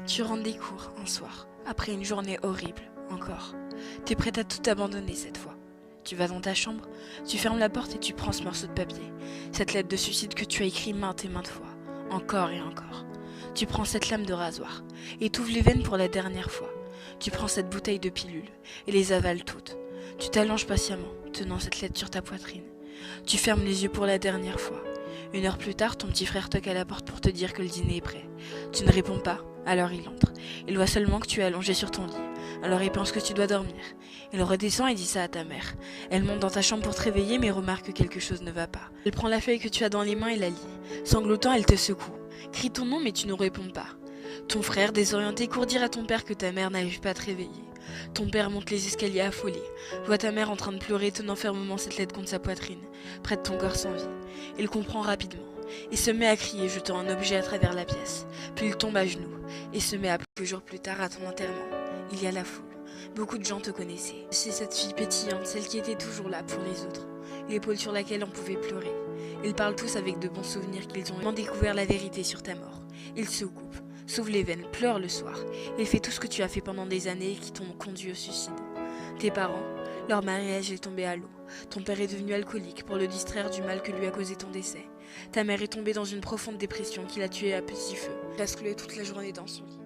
Tu rentres des cours un soir, après une journée horrible, encore. T'es prête à tout abandonner cette fois. Tu vas dans ta chambre, tu fermes la porte et tu prends ce morceau de papier, cette lettre de suicide que tu as écrit maintes et maintes fois, encore et encore. Tu prends cette lame de rasoir et t'ouvres les veines pour la dernière fois. Tu prends cette bouteille de pilules et les avales toutes. Tu t'allonges patiemment, tenant cette lettre sur ta poitrine. Tu fermes les yeux pour la dernière fois. 1 heure plus tard, ton petit frère toque à la porte pour te dire que le dîner est prêt. Tu ne réponds pas, alors il entre. Il voit seulement que tu es allongé sur ton lit. Alors il pense que tu dois dormir. Il redescend et dit ça à ta mère. Elle monte dans ta chambre pour te réveiller mais remarque que quelque chose ne va pas. Elle prend la feuille que tu as dans les mains et la lit. Sanglotant, elle te secoue. Crie ton nom mais tu ne réponds pas. Ton frère, désorienté, court dire à ton père que ta mère n'arrive pas à te réveiller. Ton père monte les escaliers affolé, voit ta mère en train de pleurer, tenant fermement cette lettre contre sa poitrine, près de ton corps sans vie. Il comprend rapidement, et se met à crier, jetant un objet à travers la pièce. Puis il tombe à genoux, et se met à pleurer. Quelques jours plus tard, à ton enterrement, il y a la foule. Beaucoup de gens te connaissaient. C'est cette fille pétillante, celle qui était toujours là pour les autres, l'épaule sur laquelle on pouvait pleurer. Ils parlent tous avec de bons souvenirs qu'ils ont découvert la vérité sur ta mort. Ils se coupent, s'ouvrent les veines, pleurent le soir. Il fait tout ce que tu as fait pendant des années et qui t'ont conduit au suicide. Tes parents, leur mariage est tombé à l'eau. Ton père est devenu alcoolique pour le distraire du mal que lui a causé ton décès. Ta mère est tombée dans une profonde dépression qui l'a tuée à petit feu. Elle a toute la journée dans son lit.